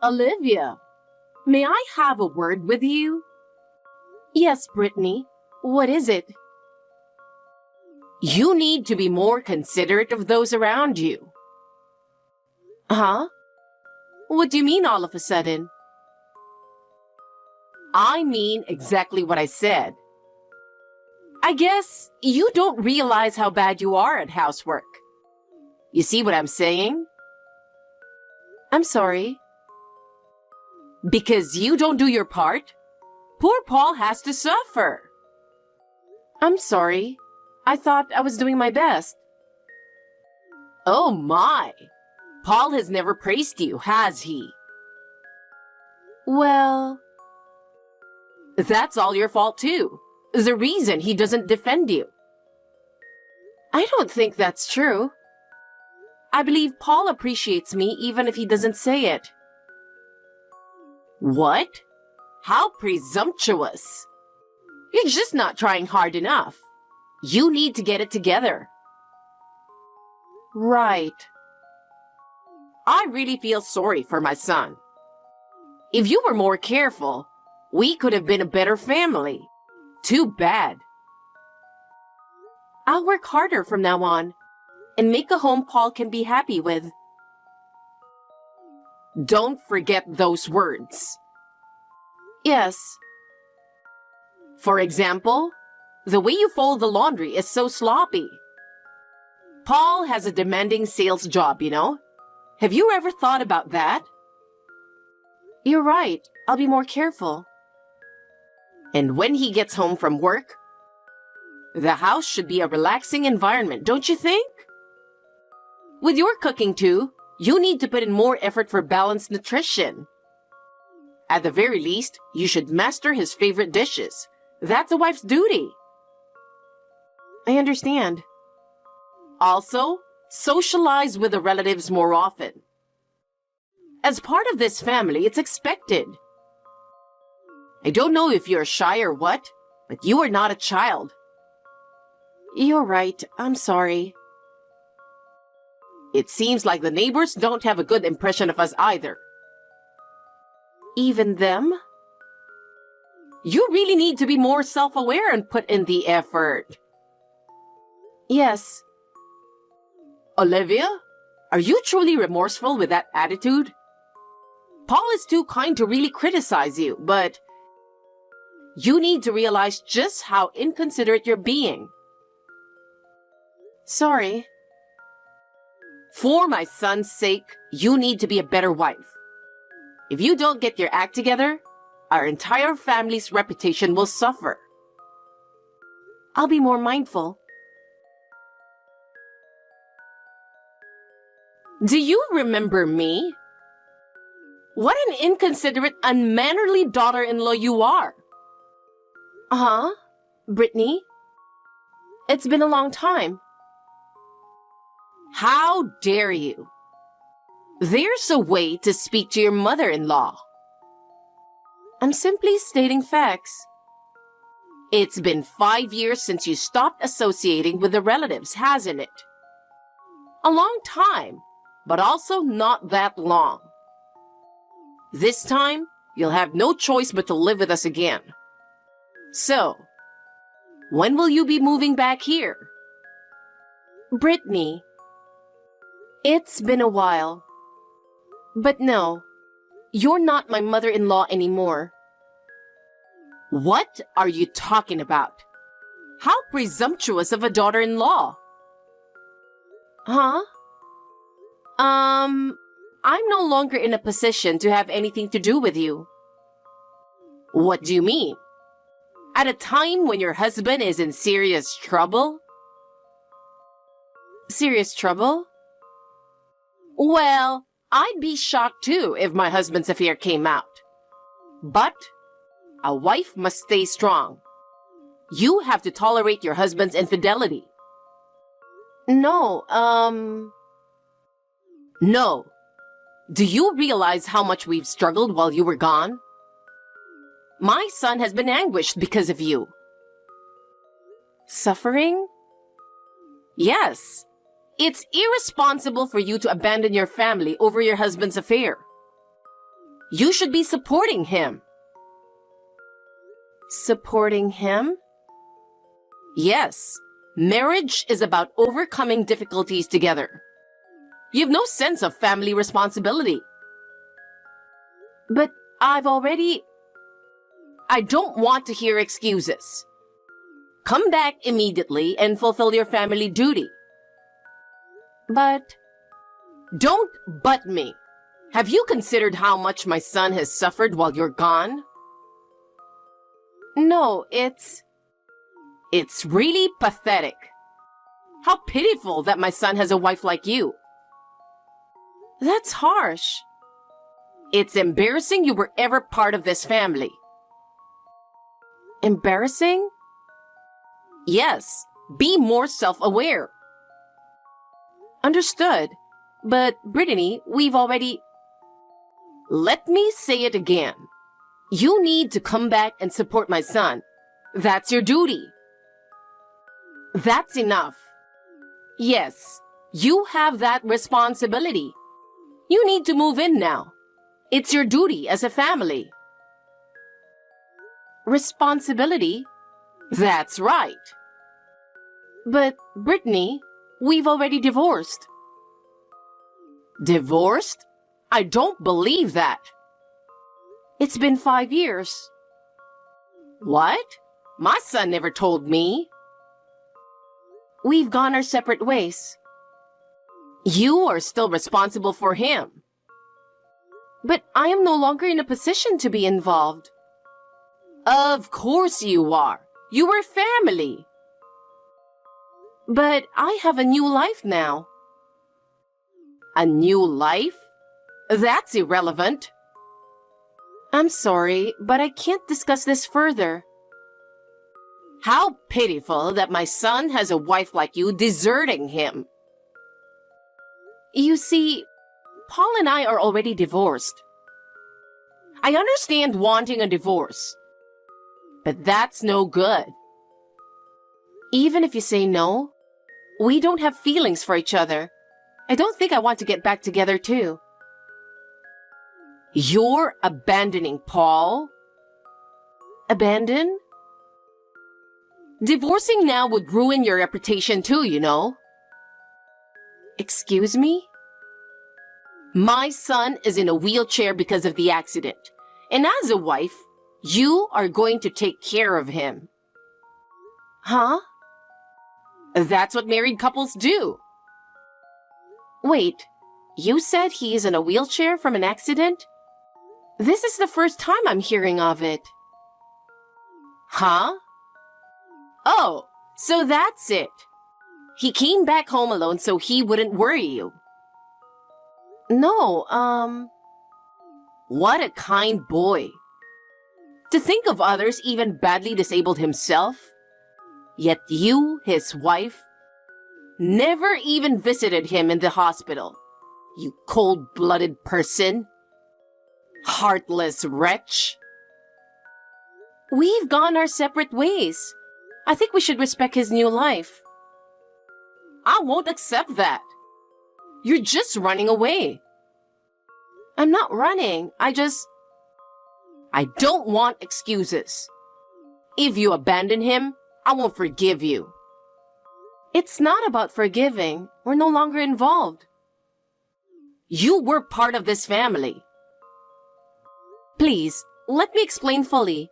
Olivia, may I have a word with you? Yes, Brittany. What is it? You need to be more considerate of those around you. Huh? What do you mean all of a sudden? I mean exactly what I said. I guess you don't realize how bad you are at housework. You see what I'm saying? I'm sorry. Because you don't do your part, poor Paul has to suffer. I'm sorry. I thought I was doing my best. Oh my! Paul has never praised you, has he? Well... That's all your fault too. The reason he doesn't defend you. I don't think that's true. I believe Paul appreciates me even if he doesn't say it. What? How presumptuous! You're just not trying hard enough. You need to get it together. Right. I really feel sorry for my son. If you were more careful, we could have been a better family. Too bad. I'll work harder from now on and make a home Paul can be happy with. Don't forget those words. Yes. For example, the way you fold the laundry is so sloppy. Paul has a demanding sales job, you know? Have you ever thought about that? You're right. I'll be more careful. And when he gets home from work, the house should be a relaxing environment, don't you think? With your cooking too, you need to put in more effort for balanced nutrition. At the very least, you should master his favorite dishes. That's a wife's duty. I understand. Also, socialize with the relatives more often. As part of this family, it's expected. I don't know if you're shy or what, but you are not a child. You're right. I'm sorry. It seems like the neighbors don't have a good impression of us either. Even them? You really need to be more self-aware and put in the effort. Yes. Olivia, are you truly remorseful with that attitude? Paul is too kind to really criticize you, but you need to realize just how inconsiderate you're being. Sorry. For my son's sake, you need to be a better wife. If you don't get your act together, our entire family's reputation will suffer. I'll be more mindful. Do you remember me? What an inconsiderate, unmannerly daughter-in-law you are. Uh-huh, Brittany. It's been a long time. How dare you? There's a way to speak to your mother-in-law. I'm simply stating facts. It's been 5 years since you stopped associating with the relatives, hasn't it? A long time, but also not that long. This time, you'll have no choice but to live with us again. So, when will you be moving back here? Brittany, it's been a while. But no, you're not my mother-in-law anymore. What are you talking about? How presumptuous of a daughter-in-law? Huh? I'm no longer in a position to have anything to do with you. What do you mean? At a time when your husband is in serious trouble? Serious trouble? Well, I'd be shocked too if my husband's affair came out. But a wife must stay strong. You have to tolerate your husband's infidelity. No. Do you realize how much we've struggled while you were gone? My son has been anguished because of you. Suffering? Yes. It's irresponsible for you to abandon your family over your husband's affair. You should be supporting him. Supporting him? Yes. Marriage is about overcoming difficulties together. You have no sense of family responsibility. But I don't want to hear excuses. Come back immediately and fulfill your family duty. But don't butt me. Have you considered how much my son has suffered while you're gone? No, it's really pathetic. How pitiful that my son has a wife like you. That's harsh. It's embarrassing you were ever part of this family. Embarrassing? Yes, be more self-aware. Understood. But, Brittany, Let me say it again. You need to come back and support my son. That's your duty. That's enough. Yes, you have that responsibility. You need to move in now. It's your duty as a family. Responsibility? That's right. But, Brittany, we've already divorced. Divorced? I don't believe that. It's been 5 years. What? My son never told me. We've gone our separate ways. You are still responsible for him. But I am no longer in a position to be involved. Of course you are. You were family. But I have a new life now. A new life? That's irrelevant. I'm sorry, but I can't discuss this further. How pitiful that my son has a wife like you deserting him. You see, Paul and I are already divorced. I understand wanting a divorce, but that's no good. Even if you say no, we don't have feelings for each other. I don't think I want to get back together too. You're abandoning Paul? Abandon? Divorcing now would ruin your reputation too, you know. Excuse me? My son is in a wheelchair because of the accident, and as a wife, you are going to take care of him. Huh? That's what married couples do. Wait, you said he is in a wheelchair from an accident? This is the first time I'm hearing of it. Huh? Oh, so that's it. He came back home alone so he wouldn't worry you. No, what a kind boy. To think of others even badly disabled himself. Yet you, his wife, never even visited him in the hospital. You cold-blooded person. Heartless wretch. We've gone our separate ways. I think we should respect his new life. I won't accept that. You're just running away. I'm not running. I don't want excuses. If you abandon him, I won't forgive you. It's not about forgiving. We're no longer involved. You were part of this family. Please, let me explain fully.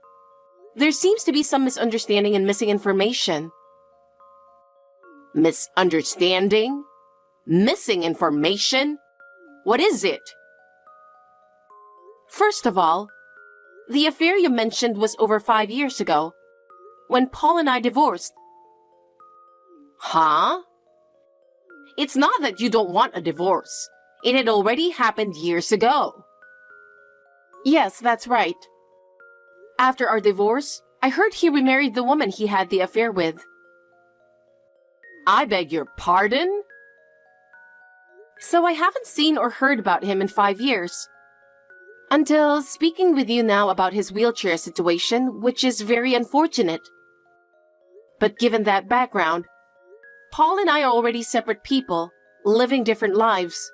There seems to be some misunderstanding and missing information. Misunderstanding? Missing information? What is it? First of all, the affair you mentioned was over 5 years ago, when Paul and I divorced. Huh? It's not that you don't want a divorce. It had already happened years ago. Yes, that's right. After our divorce, I heard he remarried the woman he had the affair with. I beg your pardon? So I haven't seen or heard about him in 5 years. Until speaking with you now about his wheelchair situation, which is very unfortunate. But given that background, Paul and I are already separate people, living different lives.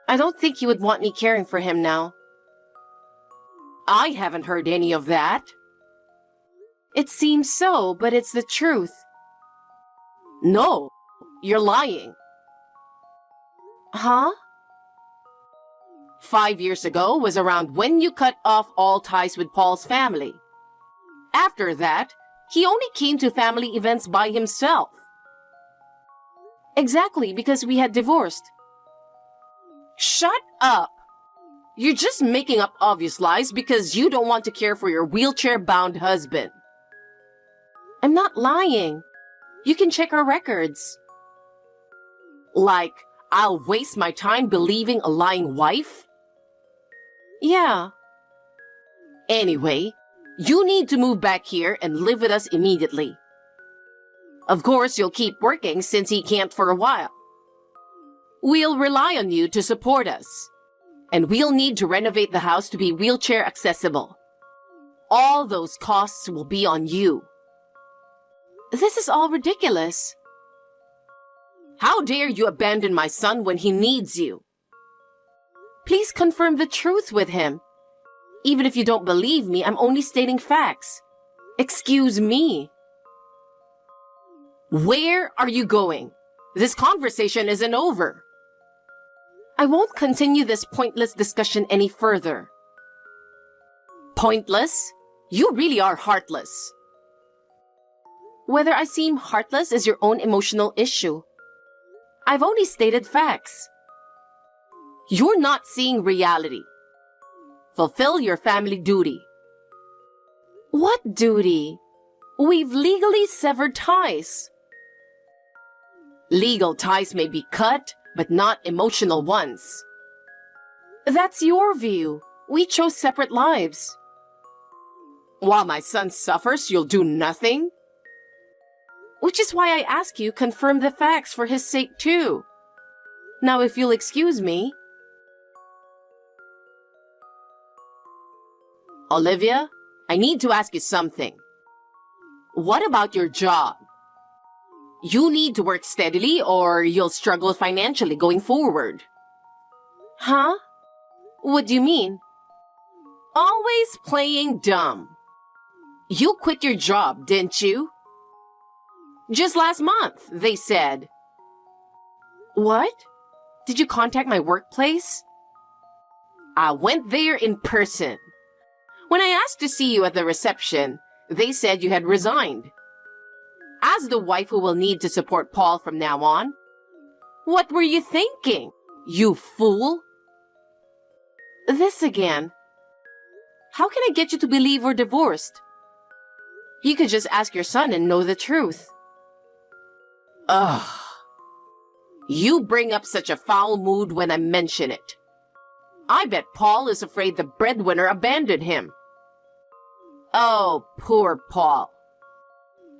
I don't think you would want me caring for him now. I haven't heard any of that. It seems so, but it's the truth. No, you're lying. Huh? 5 years ago was around when you cut off all ties with Paul's family. After that, he only came to family events by himself. Exactly, because we had divorced. Shut up! You're just making up obvious lies because you don't want to care for your wheelchair-bound husband. I'm not lying. You can check our records. Like, I'll waste my time believing a lying wife? Yeah. Anyway, you need to move back here and live with us immediately. Of course, you'll keep working since he can't for a while. We'll rely on you to support us. And we'll need to renovate the house to be wheelchair accessible. All those costs will be on you. This is all ridiculous. How dare you abandon my son when he needs you? Please confirm the truth with him. Even if you don't believe me, I'm only stating facts. Excuse me. Where are you going? This conversation isn't over. I won't continue this pointless discussion any further. Pointless? You really are heartless. Whether I seem heartless is your own emotional issue. I've only stated facts. You're not seeing reality. Fulfill your family duty. What duty? We've legally severed ties. Legal ties may be cut, but not emotional ones. That's your view. We chose separate lives. While my son suffers, you'll do nothing? Which is why I ask you confirm the facts for his sake too. Now if you'll excuse me. Olivia, I need to ask you something. What about your job? You need to work steadily or you'll struggle financially going forward. Huh? What do you mean? Always playing dumb. You quit your job, didn't you? Just last month, they said. What? Did you contact my workplace? I went there in person. When I asked to see you at the reception, they said you had resigned. As the wife who will need to support Paul from now on, what were you thinking, you fool? This again. How can I get you to believe we're divorced? You could just ask your son and know the truth. Ugh. You bring up such a foul mood when I mention it. I bet Paul is afraid the breadwinner abandoned him. Oh, poor Paul.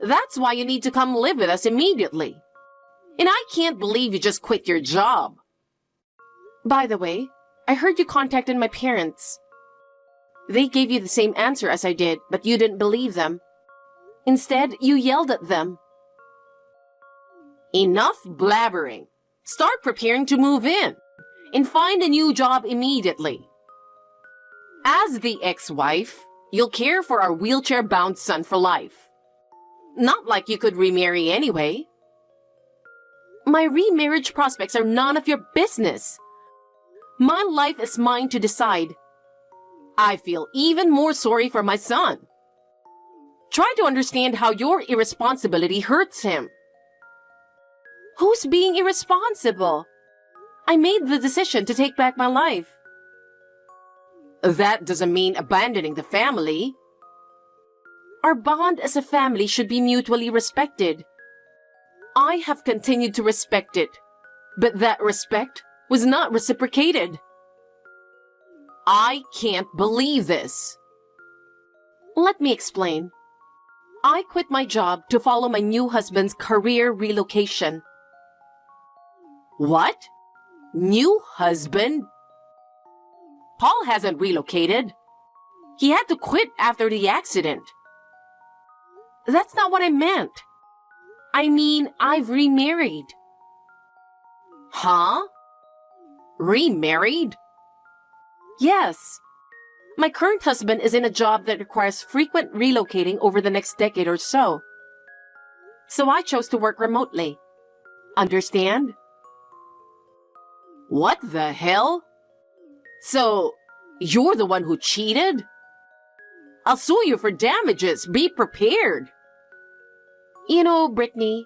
That's why you need to come live with us immediately. And I can't believe you just quit your job. By the way, I heard you contacted my parents. They gave you the same answer as I did, but you didn't believe them. Instead, you yelled at them. Enough blabbering. Start preparing to move in and find a new job immediately. As the ex-wife, you'll care for our wheelchair-bound son for life. Not like you could remarry anyway. My remarriage prospects are none of your business. My life is mine to decide. I feel even more sorry for my son. Try to understand how your irresponsibility hurts him. Who's being irresponsible? I made the decision to take back my life. That doesn't mean abandoning the family. Our bond as a family should be mutually respected. I have continued to respect it, but that respect was not reciprocated. I can't believe this. Let me explain. I quit my job to follow my new husband's career relocation. What? New husband? Paul hasn't relocated. He had to quit after the accident. That's not what I meant. I mean, I've remarried. Huh? Remarried? Yes. My current husband is in a job that requires frequent relocating over the next decade or so. So I chose to work remotely. Understand? What the hell? So, you're the one who cheated? I'll sue you for damages. Be prepared. You know, Brittany,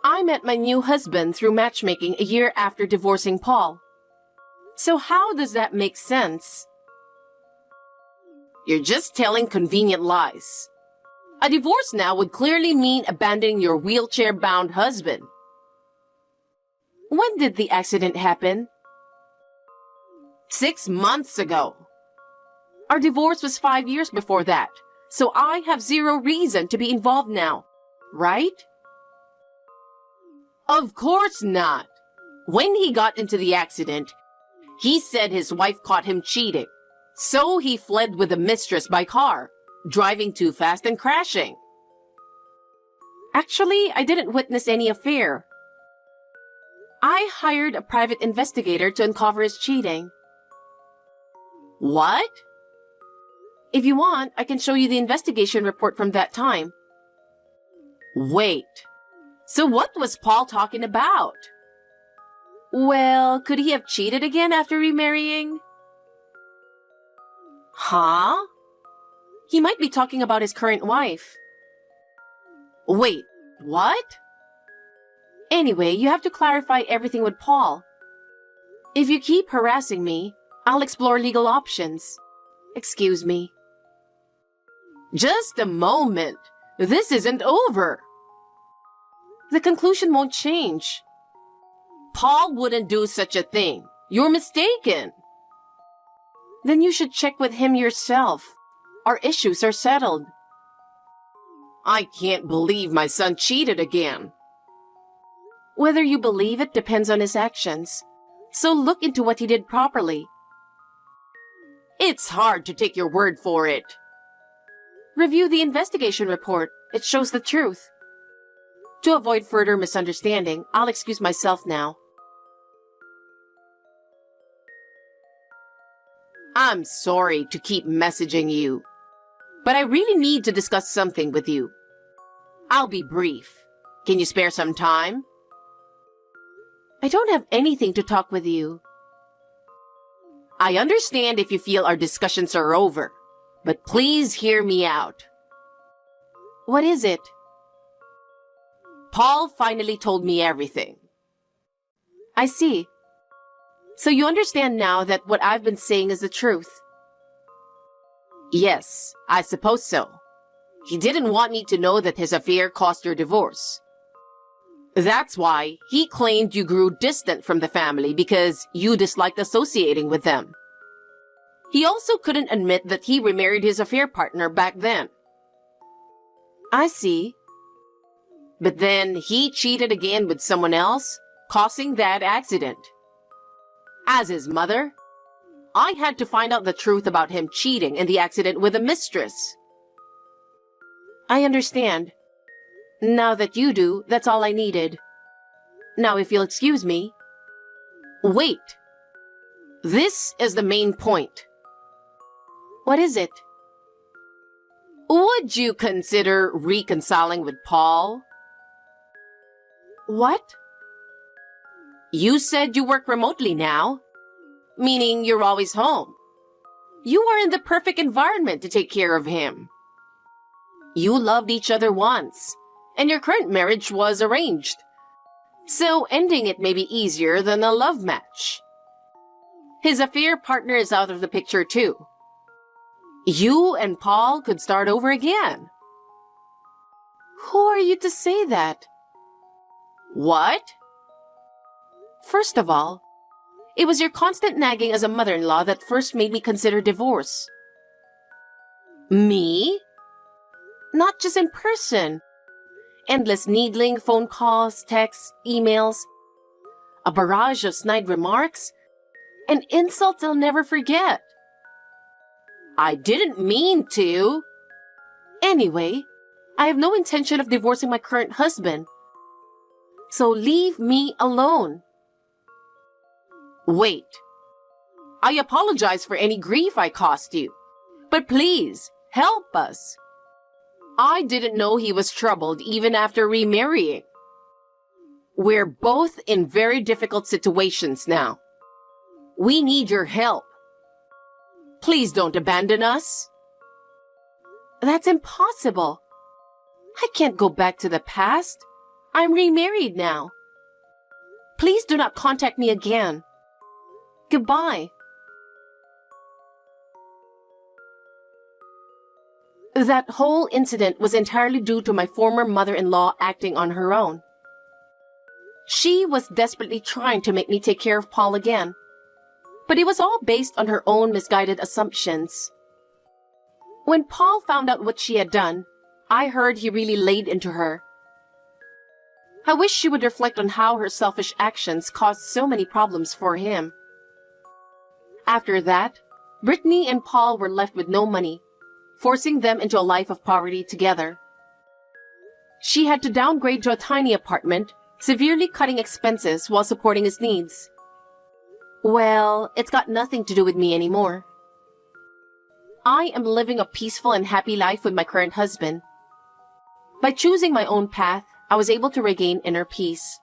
I met my new husband through matchmaking a year after divorcing Paul. So how does that make sense? You're just telling convenient lies. A divorce now would clearly mean abandoning your wheelchair-bound husband. When did the accident happen? 6 months ago. Our divorce was 5 years before that, so I have zero reason to be involved now, right? Of course not. When he got into the accident, he said his wife caught him cheating. So he fled with the mistress by car, driving too fast and crashing. Actually, I didn't witness any affair. I hired a private investigator to uncover his cheating. What? If you want, I can show you the investigation report from that time. Wait. So what was Paul talking about? Well, could he have cheated again after remarrying? Huh? He might be talking about his current wife. Wait, what? Anyway, you have to clarify everything with Paul. If you keep harassing me, I'll explore legal options. Excuse me. Just a moment. This isn't over. The conclusion won't change. Paul wouldn't do such a thing. You're mistaken. Then you should check with him yourself. Our issues are settled. I can't believe my son cheated again. Whether you believe it depends on his actions. So look into what he did properly. It's hard to take your word for it. Review the investigation report. It shows the truth. To avoid further misunderstanding, I'll excuse myself now. I'm sorry to keep messaging you, but I really need to discuss something with you. I'll be brief. Can you spare some time? I don't have anything to talk with you. I understand if you feel our discussions are over, but please hear me out. What is it? Paul finally told me everything. I see. So you understand now that what I've been saying is the truth? Yes, I suppose so. He didn't want me to know that his affair caused your divorce. That's why he claimed you grew distant from the family because you disliked associating with them. He also couldn't admit that he remarried his affair partner back then. I see. But then he cheated again with someone else, causing that accident. As his mother, I had to find out the truth about him cheating and the accident with a mistress. I understand. Now that you do, that's all I needed. Now if you'll excuse me. Wait. This is the main point. What is it? Would you consider reconciling with Paul? What? You said you work remotely now, meaning you're always home. You are in the perfect environment to take care of him. You loved each other once, and your current marriage was arranged. So ending it may be easier than a love match. His affair partner is out of the picture too. You and Paul could start over again. Who are you to say that? What? First of all, it was your constant nagging as a mother-in-law that first made me consider divorce. Me? Not just in person. Endless needling, phone calls, texts, emails, a barrage of snide remarks, and insults I'll never forget. I didn't mean to. Anyway, I have no intention of divorcing my current husband. So leave me alone. Wait. I apologize for any grief I caused you. But please, help us. I didn't know he was troubled even after remarrying. We're both in very difficult situations now. We need your help. Please don't abandon us. That's impossible. I can't go back to the past. I'm remarried now. Please do not contact me again. Goodbye. That whole incident was entirely due to my former mother-in-law acting on her own. She was desperately trying to make me take care of Paul again. But it was all based on her own misguided assumptions. When Paul found out what she had done, I heard he really laid into her. I wish she would reflect on how her selfish actions caused so many problems for him. After that, Brittany and Paul were left with no money, forcing them into a life of poverty together. She had to downgrade to a tiny apartment, severely cutting expenses while supporting his needs. Well, it's got nothing to do with me anymore. I am living a peaceful and happy life with my current husband. By choosing my own path, I was able to regain inner peace.